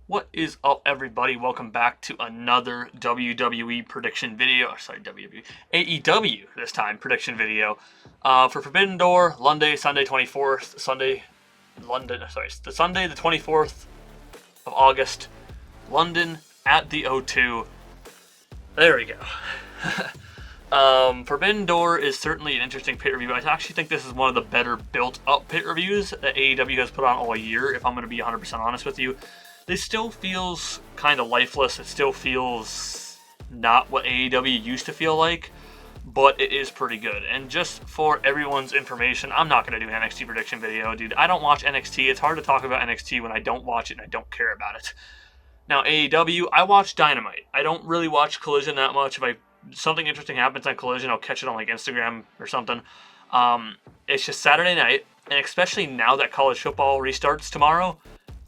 What is up, everybody? Welcome back to another WWE prediction video. Sorry, WWE. AEW this time prediction video for Forbidden Door, Sunday, 24th. The Sunday, the 24th of August, London at the O2. There we go. Forbidden Door is certainly an interesting pay-per-view. I actually think this is one of the better built-up pay-per-views that AEW has put on all year, if I'm going to be 100% honest with you. This still feels kind of lifeless. It still feels not what AEW used to feel like, but it is pretty good. And just for everyone's information, I'm not going to do an NXT prediction video, dude. I don't watch NXT. It's hard to talk about NXT when I don't watch it and I don't care about it. Now, AEW, I watch Dynamite. I don't really watch Collision that much. If something interesting happens on Collision, I'll catch it on like Instagram or something. It's just Saturday night, and especially now that college football restarts tomorrow,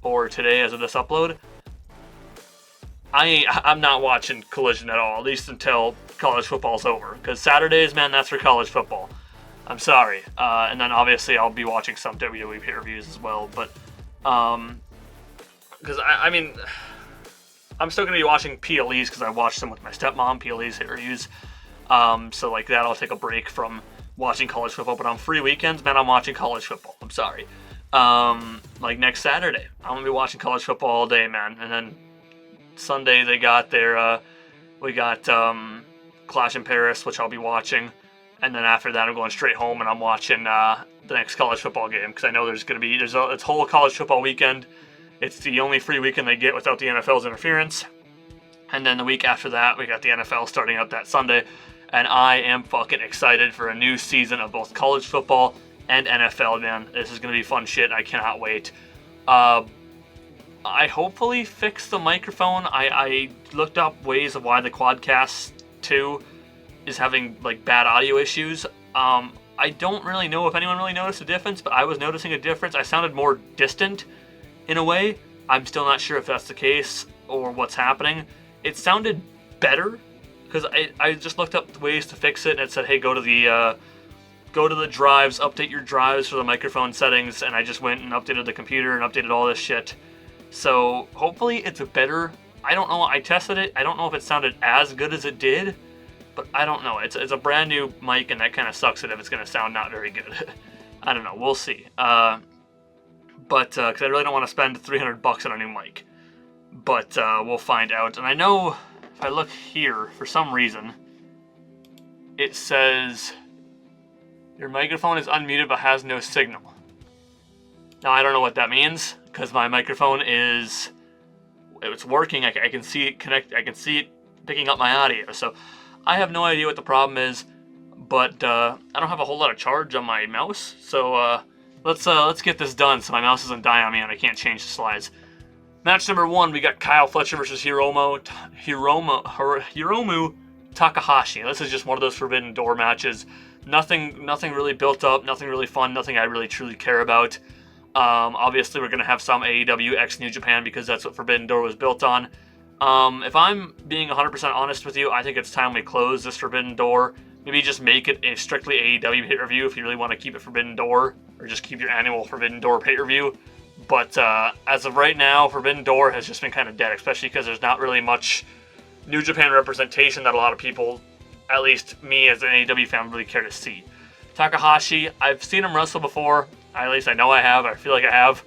or today as of this upload, I'm not watching Collision at all, at least until college football's over. Because Saturdays, man, that's for college football. I'm sorry. And then obviously I'll be watching some WWE pay-per-views as well. But, because I mean, I'm still going to be watching PLEs because I watched them with my stepmom, PLEs pay-per-views. So like that, I'll take a break from watching college football. But on free weekends, man, I'm watching college football. I'm sorry. Like next Saturday, I'm gonna be watching college football all day, man. And then Sunday they got we got Clash in Paris, which I'll be watching. And then after that, I'm going straight home and I'm watching the next college football game because I know it's a whole college football weekend. It's the only free weekend they get without the NFL's interference. And then the week after that, we got the NFL starting up that Sunday, and I am fucking excited for a new season of both college football and NFL, man. This is going to be fun shit. I cannot wait. I hopefully fixed the microphone. I looked up ways of why the Quadcast 2 is having like bad audio issues. I don't really know if anyone really noticed a difference, but I was noticing a difference. I sounded more distant in a way. I'm still not sure if that's the case or what's happening. It sounded better because I just looked up ways to fix it, and it said, hey, go to the drives, update your drives for the microphone settings, and I just went and updated the computer and updated all this shit. So hopefully it's better. I don't know. I tested it. I don't know if it sounded as good as it did, but I don't know. It's a brand new mic, and that kind of sucks it if it's going to sound not very good. I don't know. We'll see. But because I really don't want to spend $300 on a new mic. But we'll find out. And I know if I look here, for some reason, it says your microphone is unmuted but has no signal. Now, I don't know what that means, because my microphone it's working. I can see it I can see it picking up my audio. So I have no idea what the problem is, but I don't have a whole lot of charge on my mouse. So let's get this done so my mouse doesn't die on me and I can't change the slides. Match number 1, we got Kyle Fletcher versus Hiromu Takahashi. This is just one of those Forbidden Door matches. Nothing really built up, nothing really fun, nothing I really truly care about. Obviously, we're going to have some AEW x New Japan because that's what Forbidden Door was built on. If I'm being 100% honest with you, I think it's time we close this Forbidden Door. Maybe just make it a strictly AEW pay-per-view if you really want to keep it Forbidden Door, or just keep your annual Forbidden Door pay-per-view. But as of right now, Forbidden Door has just been kind of dead, especially because there's not really much New Japan representation that a lot of people, at least me as an AEW fan, really care to see. Takahashi, I've seen him wrestle before. At least I know I have. I feel like I have.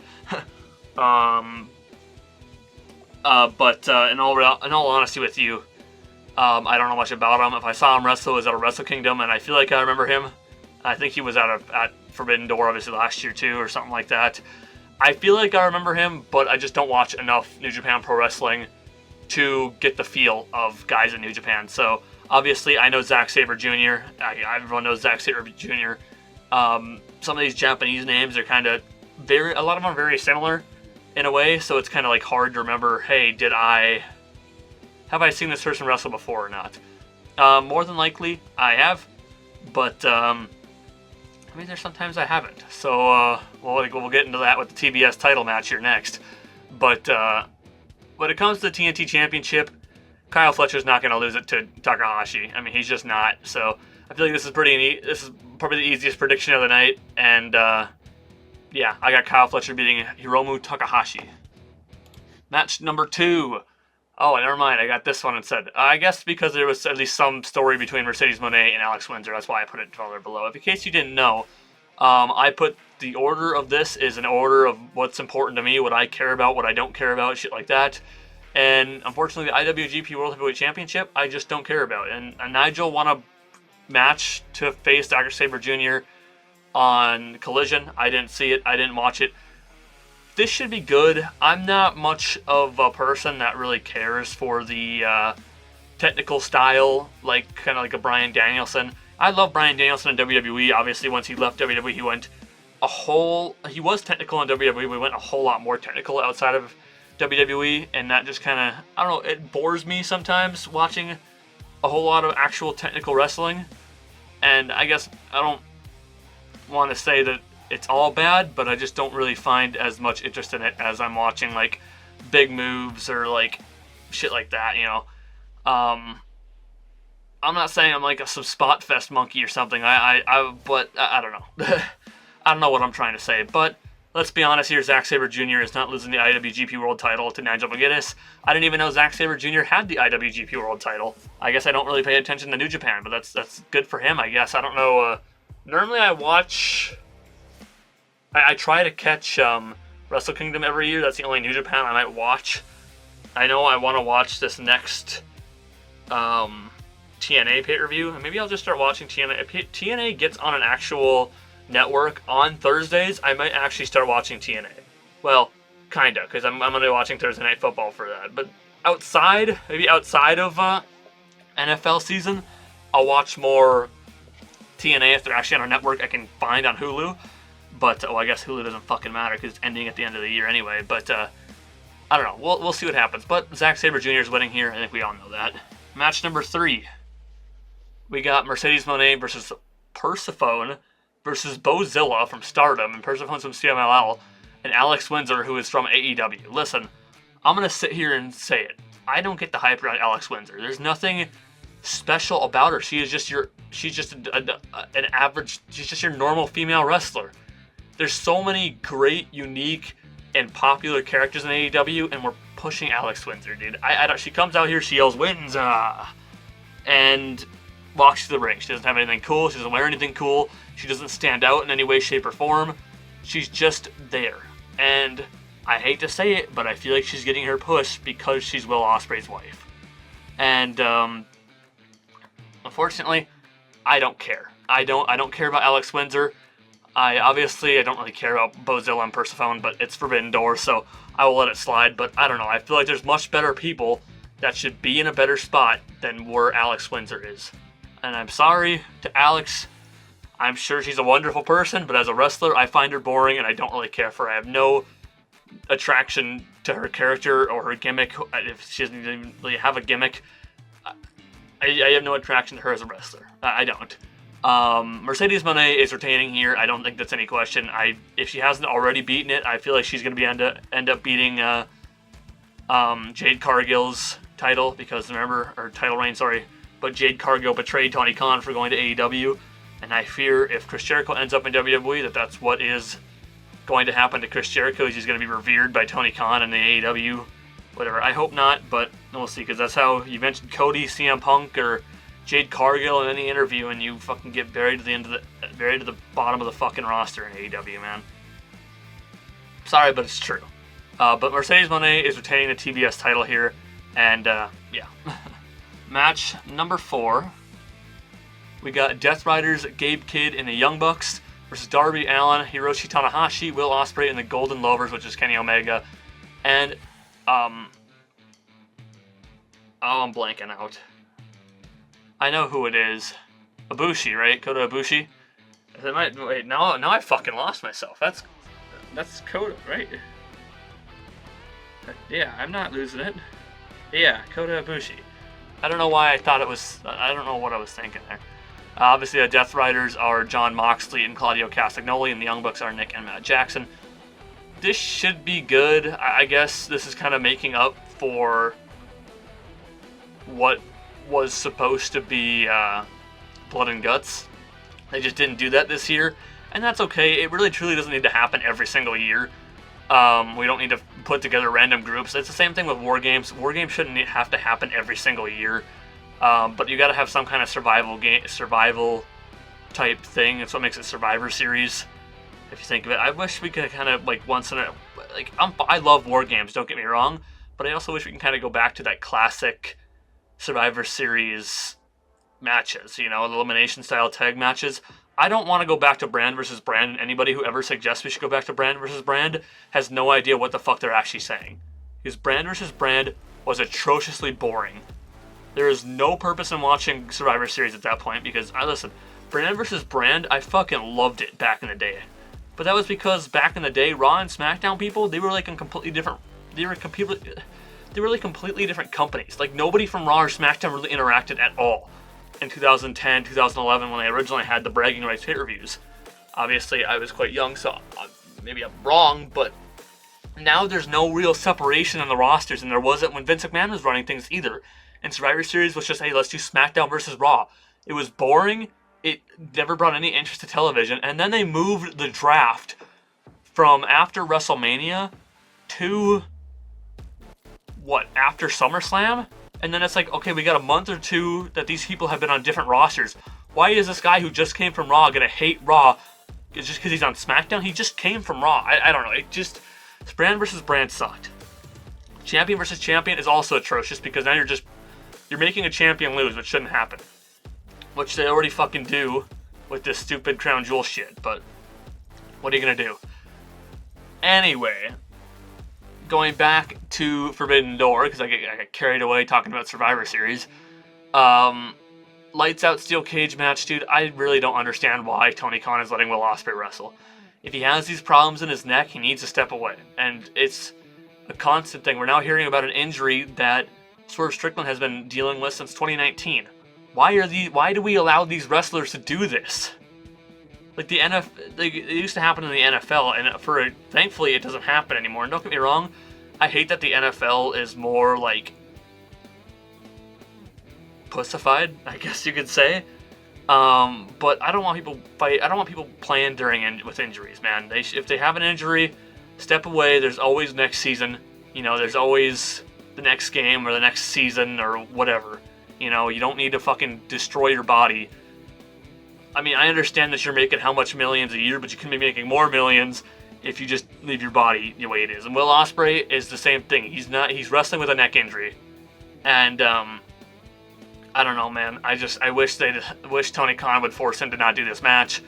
But in all honesty with you, I don't know much about him. If I saw him wrestle, it was at a Wrestle Kingdom, and I feel like I remember him. I think he was at Forbidden Door, obviously, last year too, or something like that. I feel like I remember him, but I just don't watch enough New Japan Pro Wrestling to get the feel of guys in New Japan. So obviously, I know Zack Sabre Jr. Everyone knows Zack Sabre Jr. Some of these Japanese names are kind of a lot of them are very similar in a way, so it's kind of like hard to remember, hey, have I seen this person wrestle before or not? More than likely, I have, but I mean, there's sometimes I haven't. So we'll get into that with the TBS title match here next. But when it comes to the TNT Championship, Kyle Fletcher's not going to lose it to Takahashi. I mean, he's just not. So I feel like this is probably the easiest prediction of the night. And yeah, I got Kyle Fletcher beating Hiromu Takahashi. Match number 2. Oh, never mind. I got this one instead. I guess because there was at least some story between Mercedes Moné and Alex Windsor. That's why I put it further below. In case you didn't know, I put the order of this is an order of what's important to me, what I care about, what I don't care about, shit like that. And unfortunately, the IWGP World Heavyweight Championship, I just don't care about. And Nigel won a match to face Dr. Sabre Jr. on Collision. I didn't see it. I didn't watch it. This should be good. I'm not much of a person that really cares for the technical style, like kind of like a Bryan Danielson. I love Bryan Danielson in WWE. Obviously, once he left WWE, he was technical in WWE. We went a whole lot more technical outside of WWE, and that just kind of, I don't know, it bores me sometimes watching a whole lot of actual technical wrestling. And I guess I don't want to say that it's all bad, but I just don't really find as much interest in it as I'm watching like big moves or like shit like that, you know. I'm not saying I'm like some spot fest monkey or something. But I don't know. I don't know what I'm trying to say. But let's be honest here. Zack Sabre Jr. is not losing the IWGP World Title to Nigel McGuinness. I didn't even know Zack Sabre Jr. had the IWGP World Title. I guess I don't really pay attention to New Japan, but that's good for him, I guess. I don't know. Normally I watch. I try to catch Wrestle Kingdom every year. That's the only New Japan I might watch. I know I want to watch this next TNA pay-per-view. And maybe I'll just start watching TNA. If TNA gets on an actual network on Thursdays, I might actually start watching TNA. Well, kinda, because I'm going to be watching Thursday Night Football for that. But maybe outside of NFL season, I'll watch more TNA if they're actually on a network I can find on Hulu. But, I guess Hulu doesn't fucking matter because it's ending at the end of the year anyway. But, I don't know. We'll see what happens. But Zack Sabre Jr. is winning here. I think we all know that. Match number 3. We got Mercedes Moné versus Persephone versus Bozilla from Stardom. And Persephone's from CMLL. And Alex Windsor, who is from AEW. Listen, I'm going to sit here and say it. I don't get the hype around Alex Windsor. There's nothing special about her. She's just your normal female wrestler. There's so many great, unique, and popular characters in AEW, and we're pushing Alex Windsor, dude. She comes out here, she yells, "Wins!" And walks to the ring. She doesn't have anything cool. She doesn't wear anything cool. She doesn't stand out in any way, shape, or form. She's just there. And I hate to say it, but I feel like she's getting her push because she's Will Ospreay's wife. And unfortunately, I don't care. I don't care about Alex Windsor. I don't really care about Bozilla and Persephone, but it's Forbidden Door, so I will let it slide. But I don't know. I feel like there's much better people that should be in a better spot than where Alex Windsor is. And I'm sorry to Alex. I'm sure she's a wonderful person, but as a wrestler, I find her boring, and I don't really care for her. I have no attraction to her character or her gimmick. If she doesn't even really have a gimmick, I have no attraction to her as a wrestler. I don't. Mercedes Moné is retaining here. I don't think that's any question. If she hasn't already beaten it, I feel like she's going to end up beating Jade Cargill's title because title reign, sorry. But Jade Cargill betrayed Tony Khan for going to AEW, and I fear if Chris Jericho ends up in WWE, that's what is going to happen to Chris Jericho. He's going to be revered by Tony Khan and the AEW, whatever. I hope not, but we'll see because that's how you mentioned Cody, CM Punk, or Jade Cargill in any interview, and you fucking get buried to the bottom of the fucking roster in AEW, man. Sorry, but it's true. But Mercedes Moné is retaining the TBS title here, and yeah. Match number 4. We got Death Riders, Gabe Kidd and the Young Bucks versus Darby Allin, Hiroshi Tanahashi, Will Ospreay, and the Golden Lovers, which is Kenny Omega, and I'm blanking out. I know who it is. Ibushi, right? Kota Ibushi. Wait, now I fucking lost myself. That's Kota, right? Yeah, I'm not losing it. Yeah, Kota Ibushi. I don't know why I thought it was. I don't know what I was thinking there. Obviously, the Death Riders are Jon Moxley and Claudio Castagnoli, and the Young Bucks are Nick and Matt Jackson. This should be good. I guess this is kind of making up for what was supposed to be Blood and Guts. They just didn't do that this year, and that's okay. It really truly doesn't need to happen every single year. We don't need to put together random groups. It's the same thing with War Games. War Games shouldn't have to happen every single year. But you got to have some kind of survival type thing. It's what makes it Survivor Series. If you think of it, I wish we could kind of like once in a like I love War Games. Don't get me wrong, but I also wish we can kind of go back to that classic Survivor Series matches. You know, elimination style tag matches. I don't want to go back to brand versus brand, and anybody who ever suggests we should go back to brand versus brand has no idea what the fuck they're actually saying. Because brand versus brand was atrociously boring. There is no purpose in watching Survivor Series at that point because, listen, brand versus brand, I fucking loved it back in the day. But that was because back in the day, Raw and SmackDown people, they were like in completely different, they were like completely different companies. Like nobody from Raw or SmackDown really interacted at all in 2010, 2011 when they originally had the bragging rights pay-per-views. Obviously, I was quite young, so maybe I'm wrong, but now there's no real separation in the rosters, and there wasn't when Vince McMahon was running things either. And Survivor Series was just, hey, let's do SmackDown versus Raw. It was boring. It never brought any interest to television. And then they moved the draft from after WrestleMania to, after SummerSlam? And then it's like, okay, we got a month or two that these people have been on different rosters. Why is this guy who just came from Raw gonna hate Raw just because he's on SmackDown? He just came from Raw. I don't know. It just, brand versus brand sucked. Champion versus champion is also atrocious because now you're making a champion lose, which shouldn't happen. Which they already fucking do with this stupid crown jewel shit, but what are you gonna do? Anyway, going back to Forbidden Door, because I get carried away talking about Survivor Series. Lights out steel cage match, dude. I really don't understand why Tony Khan is letting Will Ospreay wrestle. If he has these problems in his neck, he needs to step away. And it's a constant thing. We're now hearing about an injury that Swerve Strickland has been dealing with since 2019. Why do we allow these wrestlers to do this? Like the NFL, it used to happen in the NFL, and thankfully it doesn't happen anymore. And don't get me wrong, I hate that the NFL is more like pussified, I guess you could say. But I don't want people fight. I don't want people playing with injuries, man. If they have an injury, step away. There's always next season. You know, there's always the next game or the next season or whatever. You know, you don't need to fucking destroy your body. I mean, I understand that you're making how much millions a year, but you can be making more millions if you just leave your body the way it is. And Will Ospreay is the same thing. He's wrestling with a neck injury. And, I don't know, man. I wish Tony Khan would force him to not do this match.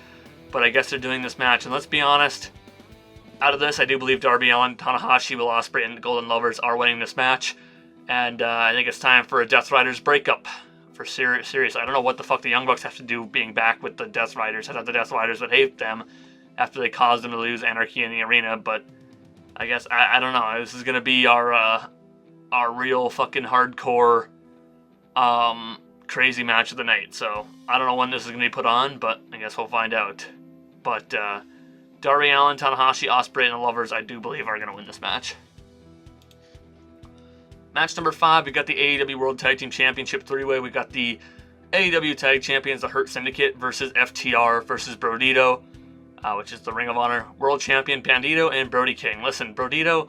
But I guess they're doing this match. And let's be honest, out of this, I do believe Darby Allin, Tanahashi, Will Ospreay, and the Golden Lovers are winning this match. And I think it's time for a Death Riders breakup. For serious. I don't know what the fuck the Young Bucks have to do being back with the Death Riders. I thought the Death Riders would hate them after they caused them to lose Anarchy in the Arena, but I guess, I don't know. This is going to be our real fucking hardcore crazy match of the night. So I don't know when this is going to be put on, but I guess we'll find out. But Darby Allin, Tanahashi, Ospreay, and the Lovers, I do believe, are going to win this match. Match number 5, we got the AEW World Tag Team Championship 3-way. We got the AEW Tag Champions, the Hurt Syndicate, versus FTR versus Brodito, which is the Ring of Honor World Champion, Bandito, and Brody King. Listen, Brodito,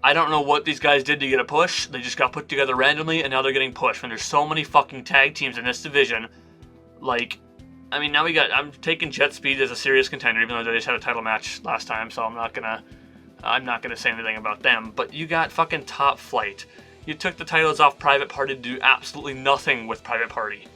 I don't know what these guys did to get a push. They just got put together randomly, and now they're getting pushed. When there's so many fucking tag teams in this division, like, I mean, now I'm taking Jet Speed as a serious contender, even though they just had a title match last time, so I'm not gonna say anything about them. But you got fucking Top Flight. You took the titles off Private Party to do absolutely nothing with Private Party.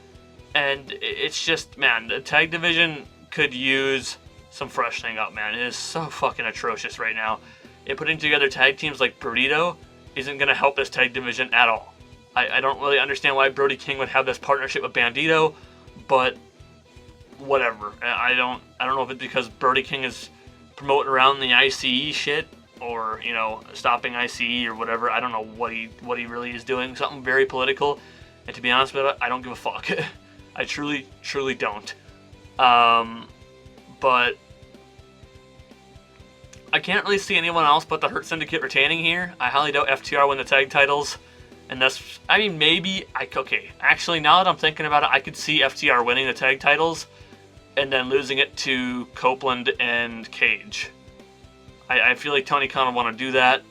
And it's just, man, the tag division could use some freshening up, man. It is so fucking atrocious right now. And putting together tag teams like Brodito isn't going to help this tag division at all. I don't really understand why Brody King would have this partnership with Bandito, but whatever. I don't know if it's because Brody King is promoting around the ICE shit, or, you know, stopping ICE or whatever. I don't know what he really is doing. Something very political. And to be honest with it, I don't give a fuck. I truly don't. But I can't really see anyone else but the Hurt Syndicate retaining here. I highly doubt FTR win the tag titles. And that's, I mean, maybe, okay. Actually, now that I'm thinking about it, I could see FTR winning the tag titles and then losing it to Copeland and Cage. I feel like Tony Khan would want to do that,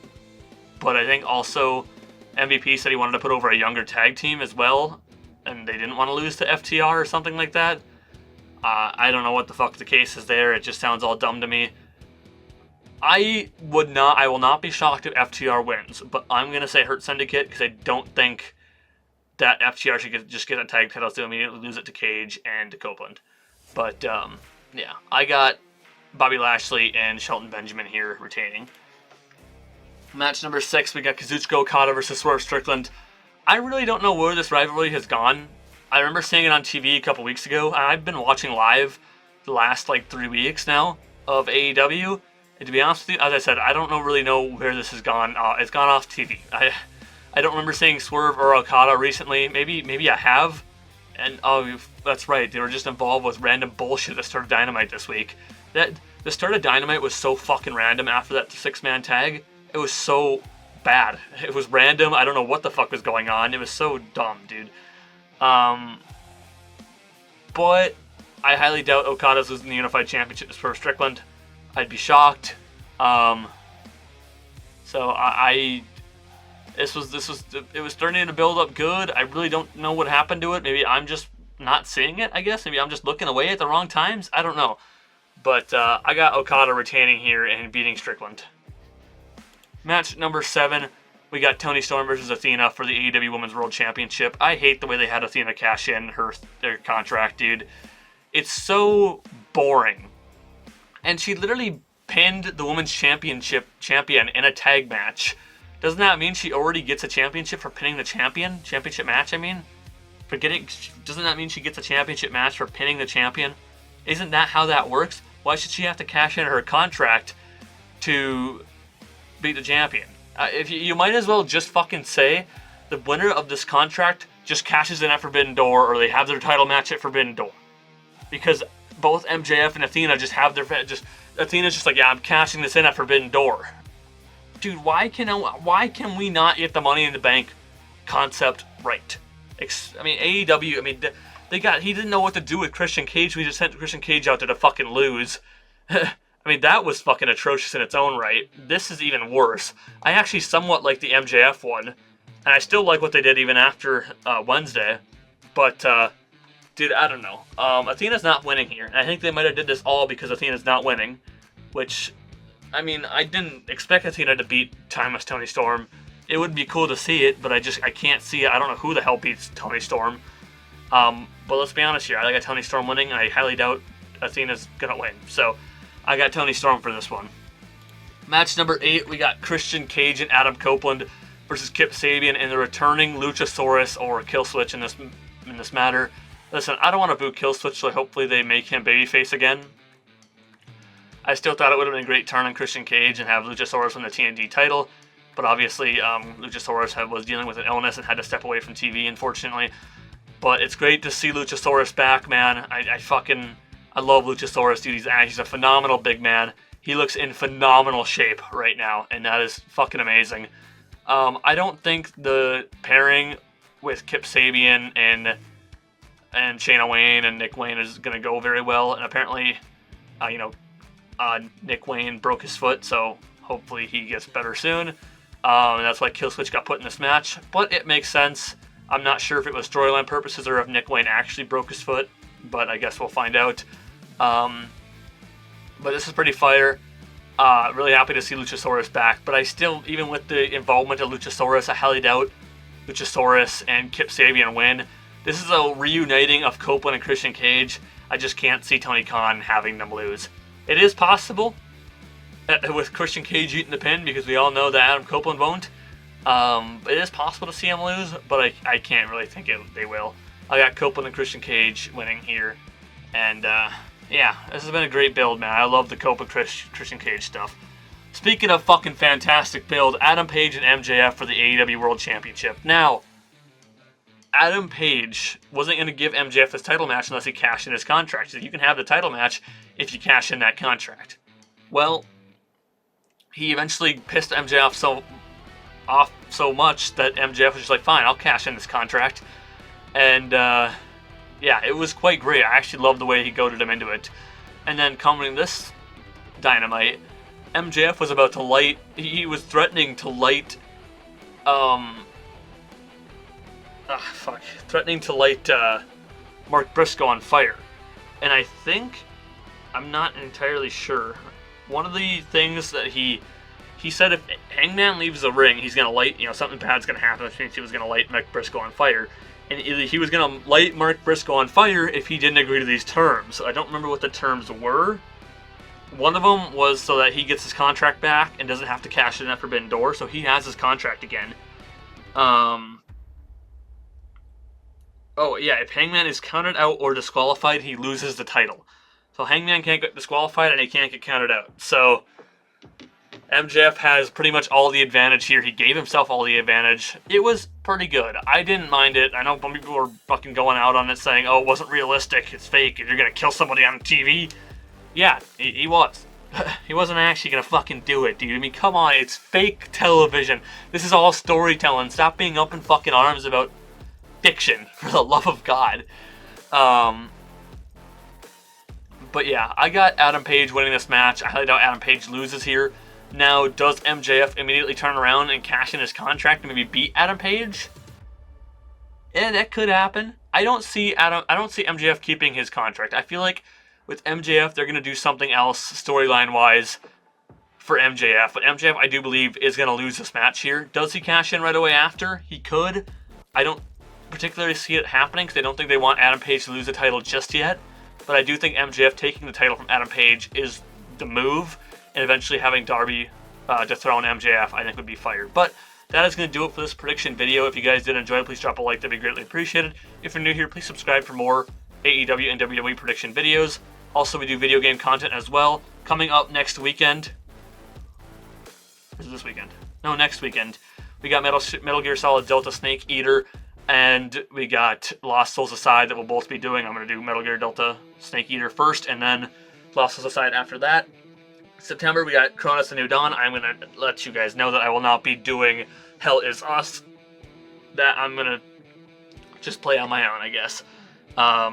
but I think also MVP said he wanted to put over a younger tag team as well, and they didn't want to lose to FTR or something like that. I don't know what the fuck the case is there. It just sounds all dumb to me. I will not be shocked if FTR wins, but I'm going to say Hurt Syndicate because I don't think that FTR should just get a tag title to immediately lose it to Cage and to Copeland. But, yeah, I got Bobby Lashley and Shelton Benjamin here retaining. Match number 6, we got Kazuchika Okada versus Swerve Strickland. I really don't know where this rivalry has gone. I remember seeing it on TV a couple weeks ago. I've been watching live the last, 3 weeks now of AEW. And to be honest with you, as I said, I don't really know where this has gone. It's gone off TV. I don't remember seeing Swerve or Okada recently. Maybe I have. And, oh, that's right. They were just involved with random bullshit that started Dynamite this week. The start of Dynamite was so fucking random after that 6-man tag. It was so bad. It was random. I don't know what the fuck was going on. It was so dumb, dude. But I highly doubt Okada's losing the Unified Championship to Swerve Strickland. I'd be shocked. So it was starting to build up good. I really don't know what happened to it. Maybe I'm just not seeing it, I guess. Maybe I'm just looking away at the wrong times. I don't know. But I got Okada retaining here and beating Strickland. Match number 7, we got Toni Storm versus Athena for the AEW Women's World Championship. I hate the way they had Athena cash in their contract, dude. It's so boring. And she literally pinned the Women's champion in a tag match. Doesn't that mean she already gets a championship for pinning the championship match, I mean? Doesn't that mean she gets a championship match for pinning the champion? Isn't that how that works? Why should she have to cash in her contract to beat the champion? If you might as well just fucking say the winner of this contract just cashes in at Forbidden Door, or they have their title match at Forbidden Door. Because both MJF and Athena just have Athena's just like, yeah, I'm cashing this in at Forbidden Door. Dude, why can we not get the Money in the Bank concept right? I mean, AEW, he didn't know what to do with Christian Cage. We just sent Christian Cage out there to fucking lose. I mean, that was fucking atrocious in its own right. This is even worse. I actually somewhat like the MJF one, and I still like what they did even after Wednesday. But, dude, I don't know. Athena's not winning here, and I think they might have did this all because Athena's not winning, which, I mean, I didn't expect Athena to beat Timeless Toni Storm. It would be cool to see it, but I can't see it. I don't know who the hell beats Toni Storm. But let's be honest here. I got Toni Storm winning, and I highly doubt Athena's gonna win. So I got Toni Storm for this one. Match number 8, we got Christian Cage and Adam Copeland versus Kip Sabian and the returning Luchasaurus or Killswitch in this matter. Listen, I don't want to boo Killswitch, so hopefully they make him babyface again. I still thought it would have been a great turn on Christian Cage and have Luchasaurus win the TNT title, but obviously Luchasaurus was dealing with an illness and had to step away from TV, unfortunately. But it's great to see Luchasaurus back, man. I love Luchasaurus, dude. He's a phenomenal big man. He looks in phenomenal shape right now, and that is fucking amazing. I don't think the pairing with Kip Sabian and Shayna Wayne and Nick Wayne is going to go very well, and apparently, Nick Wayne broke his foot, so hopefully he gets better soon. And that's why Killswitch got put in this match, but it makes sense. I'm not sure if it was storyline purposes or if Nick Wayne actually broke his foot, but I guess we'll find out. But this is pretty fire. Really happy to see Luchasaurus back, but I still, even with the involvement of Luchasaurus, I highly doubt Luchasaurus and Kip Sabian win. This is a reuniting of Copeland and Christian Cage. I just can't see Tony Khan having them lose. It is possible with Christian Cage eating the pin, because we all know that Adam Copeland won't. It is possible to see him lose, but I can't really think they will. I got Copeland and Christian Cage winning here. And, yeah, this has been a great build, man. I love the Copeland Christian Cage stuff. Speaking of fucking fantastic build, Adam Page and MJF for the AEW World Championship. Now, Adam Page wasn't going to give MJF his title match unless he cashed in his contract. So you can have the title match if you cash in that contract. Well, he eventually pissed MJF off so much that MJF was just like, fine, I'll cash in this contract. And, yeah, it was quite great. I actually loved the way he goaded him into it. And then coming this Dynamite, MJF was about to light. He was threatening to light. Threatening to light Mark Briscoe on fire, and I think, I'm not entirely sure. One of the things that he said, if Hangman leaves the ring, he's gonna light. Something bad's gonna happen, which means he was gonna light Mark Briscoe on fire. And he was going to light Mark Briscoe on fire if he didn't agree to these terms. I don't remember what the terms were. One of them was so that he gets his contract back and doesn't have to cash it in at Forbidden Door, so he has his contract again. If Hangman is counted out or disqualified, he loses the title. So Hangman can't get disqualified and he can't get counted out. So MJF has pretty much all the advantage here. He gave himself all the advantage. It was pretty good. I didn't mind it. I know some people were fucking going out on it saying, oh, it wasn't realistic, it's fake, and you're gonna kill somebody on TV. Yeah, he was. He wasn't actually gonna fucking do it, dude. I mean, come on, it's fake television. This is all storytelling. Stop being up in fucking arms about fiction, for the love of God. But yeah, I got Adam Page winning this match. I highly doubt Adam Page loses here. Now, does MJF immediately turn around and cash in his contract and maybe beat Adam Page? Yeah, that could happen. I don't see MJF keeping his contract. I feel like with MJF, they're gonna do something else storyline-wise for MJF. But MJF, I do believe, is gonna lose this match here. Does he cash in right away after? He could. I don't particularly see it happening because I don't think they want Adam Page to lose the title just yet. But I do think MJF taking the title from Adam Page is the move. And eventually having Darby dethrone MJF, I think, would be fired. But that is going to do it for this prediction video. If you guys did enjoy it, please drop a like. That'd be greatly appreciated. If you're new here, please subscribe for more AEW and WWE prediction videos. Also, we do video game content as well. Coming up next weekend. Is it this weekend? No, next weekend. We got Metal Gear Solid Delta Snake Eater. And we got Lost Souls Aside that we'll both be doing. I'm going to do Metal Gear Delta Snake Eater first, and then Lost Souls Aside after that. September, we got Cronus: The New Dawn. I'm going to let you guys know that I will not be doing Hell Is Us. That I'm going to just play on my own, I guess. I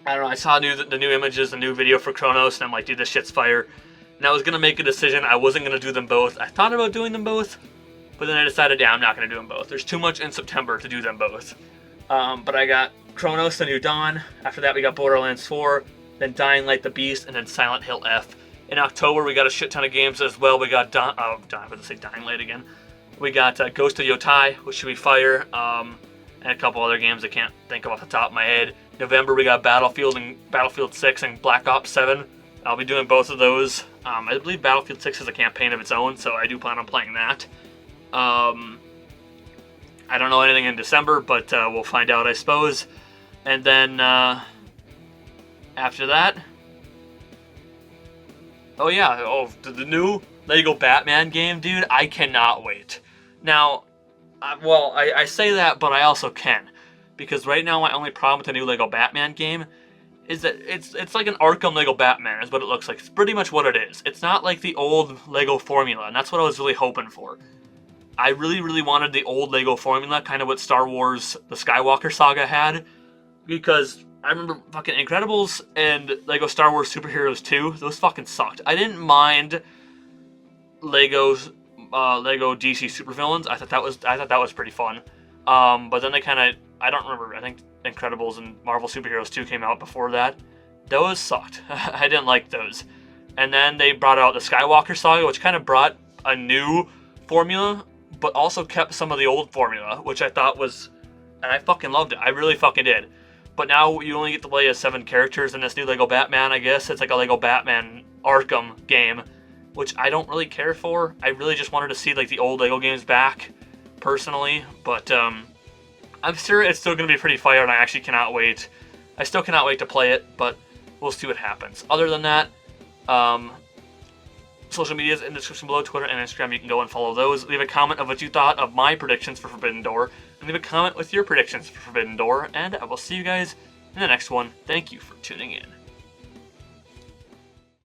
don't know, I saw the new images, the new video for Kronos, and I'm like, dude, this shit's fire. And I was going to make a decision. I wasn't going to do them both. I thought about doing them both, but then I decided, yeah, I'm not going to do them both. There's too much in September to do them both. But I got Kronos: The New Dawn. After that, we got Borderlands 4, then Dying Light: The Beast, and then Silent Hill F. In October, we got a shit ton of games as well. We got Dying Light again. We got Ghost of Yotai, which should be fire, and a couple other games I can't think of off the top of my head. November, we got Battlefield 6 and Black Ops 7. I'll be doing both of those. I believe Battlefield 6 has a campaign of its own, so I do plan on playing that. I don't know anything in December, but we'll find out, I suppose. And then after that, the new Lego Batman game, dude, I cannot wait. Now, I say that, but I also can. Because right now, my only problem with the new Lego Batman game is that it's like an Arkham Lego Batman, is what it looks like. It's pretty much what it is. It's not like the old Lego formula, and that's what I was really hoping for. I really, really wanted the old Lego formula, kind of what Star Wars, the Skywalker saga had, because I remember fucking Incredibles and Lego Star Wars Superheroes 2, those fucking sucked. I didn't mind Lego DC supervillains. I thought that was pretty fun. But then they kind of, I don't remember, I think Incredibles and Marvel Superheroes 2 came out before that. Those sucked. I didn't like those. And then they brought out the Skywalker saga, which kind of brought a new formula, but also kept some of the old formula, which I thought was, and I fucking loved it. I really fucking did. But now you only get to play as 7 characters in this new Lego Batman, I guess. It's like a Lego Batman Arkham game, which I don't really care for. I really just wanted to see like the old Lego games back, personally. But I'm sure it's still going to be pretty fire, and I actually cannot wait. I still cannot wait to play it, but we'll see what happens. Other than that, social media is in the description below. Twitter and Instagram, you can go and follow those. Leave a comment of what you thought of my predictions for Forbidden Door, and leave a comment with your predictions for Forbidden Door, and I will see you guys in the next one. Thank you for tuning in.